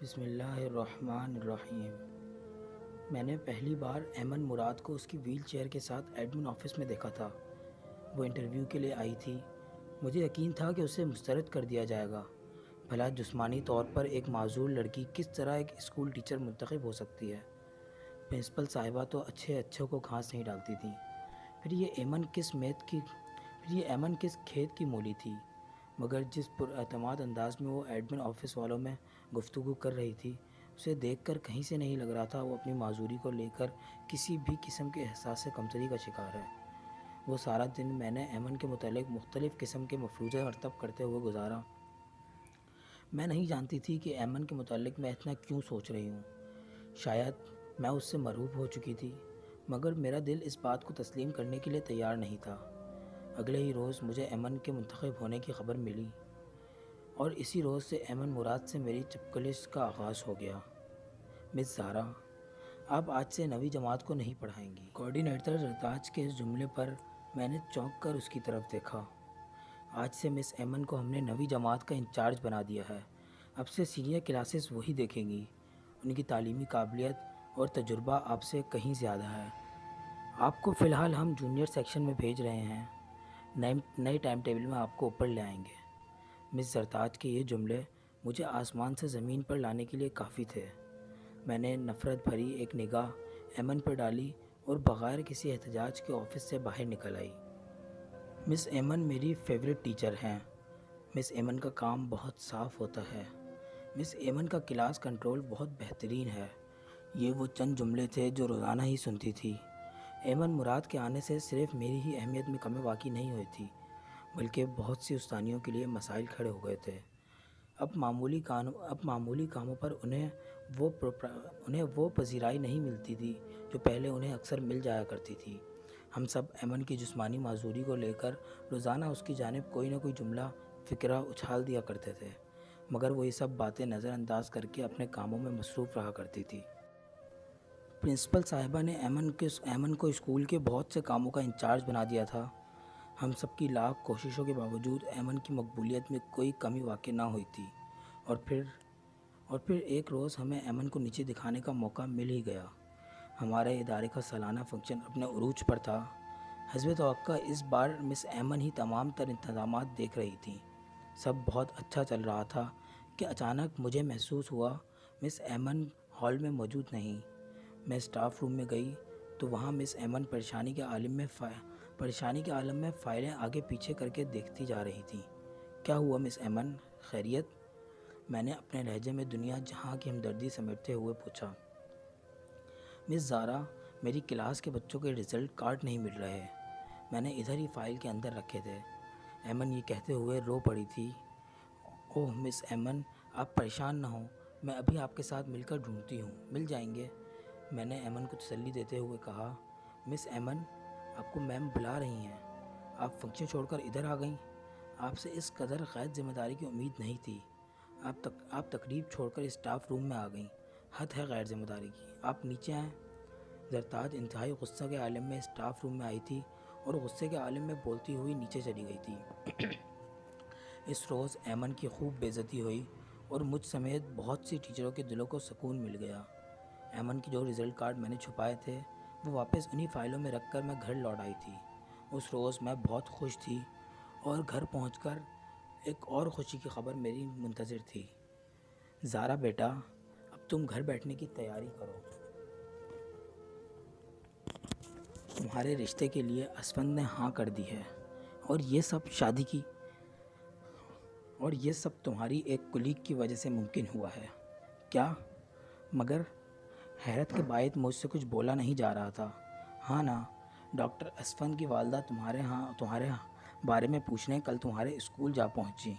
بسم اللہ الرحمن الرحیم۔ میں نے پہلی بار ایمن مراد کو اس کی ویل چیئر کے ساتھ ایڈمن آفس میں دیکھا تھا۔ وہ انٹرویو کے لیے آئی تھی۔ مجھے یقین تھا کہ اسے مسترد کر دیا جائے گا۔ بھلا جسمانی طور پر ایک معذور لڑکی کس طرح ایک اسکول ٹیچر منتخب ہو سکتی ہے؟ پرنسپل صاحبہ تو اچھوں کو گھاس نہیں ڈالتی تھیں۔ پھر یہ ایمن کس کھیت کی مولی تھی؟ مگر جس پراعتماد انداز میں وہ ایڈمن آفس والوں میں گفتگو کر رہی تھی، اسے دیکھ کر کہیں سے نہیں لگ رہا تھا وہ اپنی معذوری کو لے کر کسی بھی قسم کے احساس کمتری کا شکار ہے۔ وہ سارا دن میں نے ایمن کے متعلق مختلف قسم کے مفروضے مرتب کرتے ہوئے گزارا۔ میں نہیں جانتی تھی کہ ایمن کے متعلق میں اتنا کیوں سوچ رہی ہوں۔ شاید میں اس سے مرعوب ہو چکی تھی، مگر میرا دل اس بات کو تسلیم کرنے کے لیے تیار نہیں تھا۔ اگلے ہی روز مجھے ایمن کے منتخب ہونے کی خبر ملی، اور اسی روز سے ایمن مراد سے میری چپکلش کا آغاز ہو گیا۔ مس زارا، آپ آج سے نویں جماعت کو نہیں پڑھائیں گی۔ کوارڈینیٹر زرتاج کے اس جملے پر میں نے چونک کر اس کی طرف دیکھا۔ آج سے مس ایمن کو ہم نے نویں جماعت کا انچارج بنا دیا ہے۔ اب سے سینئر کلاسز وہی دیکھیں گی۔ ان کی تعلیمی قابلیت اور تجربہ آپ سے کہیں زیادہ ہے۔ آپ کو فی الحال ہم جونیئر سیکشن میں بھیج رہے ہیں۔ نئے ٹائم ٹیبل میں آپ کو اوپر لے آئیں گے۔ مس زرتاج کے یہ جملے مجھے آسمان سے زمین پر لانے کے لیے کافی تھے۔ میں نے نفرت بھری ایک نگاہ ایمن پر ڈالی اور بغیر کسی احتجاج کے آفس سے باہر نکل آئی۔ مس ایمن میری فیورٹ ٹیچر ہیں۔ مس ایمن کا کام بہت صاف ہوتا ہے۔ مس ایمن کا کلاس کنٹرول بہت بہترین ہے۔ یہ وہ چند جملے تھے جو روزانہ ہی سنتی تھی۔ ایمن مراد کے آنے سے صرف میری ہی اہمیت میں کمی واقع نہیں ہوئی تھی، بلکہ بہت سی استانیوں کے لیے مسائل کھڑے ہو گئے تھے۔ اب معمولی کاموں پر انہیں وہ پذیرائی نہیں ملتی تھی جو پہلے انہیں اکثر مل جایا کرتی تھی۔ ہم سب ایمن کی جسمانی معذوری کو لے کر روزانہ اس کی جانب کوئی نہ کوئی جملہ فکرہ اچھال دیا کرتے تھے، مگر وہ یہ سب باتیں نظر انداز کر کے اپنے کاموں میں مصروف رہا کرتی تھی۔ پرنسپل صاحبہ نے ایمن کو اسکول کے بہت سے کاموں کا انچارج بنا دیا تھا۔ ہم سب کی لاکھ کوششوں کے باوجود ایمن کی مقبولیت میں کوئی کمی واقع نہ ہوئی تھی، اور پھر ایک روز ہمیں ایمن کو نیچے دکھانے کا موقع مل ہی گیا۔ ہمارے ادارے کا سالانہ فنکشن اپنے عروج پر تھا۔ حسب توقع اس بار مس ایمن ہی تمام تر انتظامات دیکھ رہی تھیں۔ سب بہت اچھا چل رہا تھا کہ اچانک مجھے محسوس ہوا مس ایمن ہال میں موجود نہیں۔ میں اسٹاف روم میں گئی تو وہاں مس ایمن پریشانی کے عالم میں فائلیں آگے پیچھے کر کے دیکھتی جا رہی تھیں۔ کیا ہوا مس ایمن، خیریت؟ میں نے اپنے لہجے میں دنیا جہاں کی ہمدردی سمیٹتے ہوئے پوچھا۔ مس زارا، میری کلاس کے بچوں کے رزلٹ کارڈ نہیں مل رہے۔ میں نے ادھر ہی فائل کے اندر رکھے تھے۔ ایمن یہ کہتے ہوئے رو پڑی تھی۔ اوہ مس ایمن، آپ پریشان نہ ہوں، میں ابھی آپ کے ساتھ مل کر ڈھونڈتی ہوں، مل جائیں گے۔ میں نے ایمن کو تسلی دیتے ہوئے کہا۔ مس ایمن، آپ کو میم بلا رہی ہیں۔ آپ فنکشن چھوڑ کر ادھر آ گئیں۔ آپ سے اس قدر غیر ذمہ داری کی امید نہیں تھی۔ آپ تقریب چھوڑ کر اسٹاف روم میں آ گئیں۔ حد ہے غیر ذمہ داری کی، آپ نیچے آئیں۔ زرتاج انتہائی غصہ کے عالم میں اسٹاف روم میں آئی تھی اور غصے کے عالم میں بولتی ہوئی نیچے چلی گئی تھی۔ اس روز ایمن کی خوب بے عزتی ہوئی اور مجھ سمیت بہت سی ٹیچروں کے دلوں کو سکون مل گیا۔ ایمن کی جو رزلٹ کارڈ میں نے چھپائے تھے وہ واپس انہی فائلوں میں رکھ کر میں گھر لوٹ آئی تھی۔ اس روز میں بہت خوش تھی، اور گھر پہنچ کر ایک اور خوشی کی خبر میری منتظر تھی۔ زارا بیٹا، اب تم گھر بیٹھنے کی تیاری کرو۔ تمہارے رشتے کے لیے اسفند نے ہاں کر دی ہے، اور یہ سب تمہاری ایک کلیگ کی وجہ سے ممکن ہوا ہے۔ کیا؟ مگر حیرت کے باعث مجھ سے کچھ بولا نہیں جا رہا تھا۔ ہاں نا، ڈاکٹر اسفند کی والدہ تمہارے بارے میں پوچھنے کل تمہارے اسکول جا پہنچی،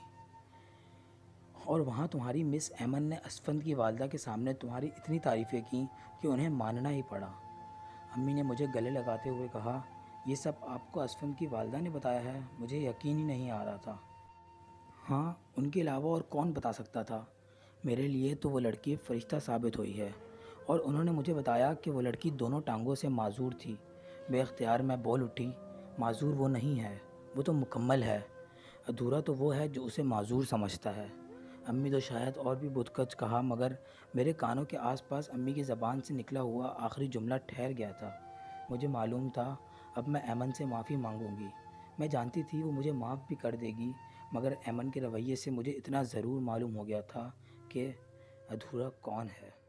اور وہاں تمہاری مس ایمن نے اسفند کی والدہ کے سامنے تمہاری اتنی تعریفیں کیں کہ انہیں ماننا ہی پڑا۔ امی نے مجھے گلے لگاتے ہوئے کہا، یہ سب آپ کو اسفند کی والدہ نے بتایا ہے؟ مجھے یقین ہی نہیں آ رہا تھا۔ ہاں، ان کے علاوہ اور کون بتا سکتا تھا؟ میرے لیے تو وہ لڑکی فرشتہ ثابت ہوئی ہے، اور انہوں نے مجھے بتایا کہ وہ لڑکی دونوں ٹانگوں سے معذور تھی۔ بے اختیار میں بول اٹھی، معذور وہ نہیں ہے، وہ تو مکمل ہے۔ ادھورا تو وہ ہے جو اسے معذور سمجھتا ہے۔ امی تو شاید اور بھی بہت کچھ کہا، مگر میرے کانوں کے آس پاس امی کی زبان سے نکلا ہوا آخری جملہ ٹھہر گیا تھا۔ مجھے معلوم تھا اب میں ایمن سے معافی مانگوں گی۔ میں جانتی تھی وہ مجھے معاف بھی کر دے گی، مگر ایمن کے رویے سے مجھے اتنا ضرور معلوم ہو گیا تھا کہ ادھورا کون ہے۔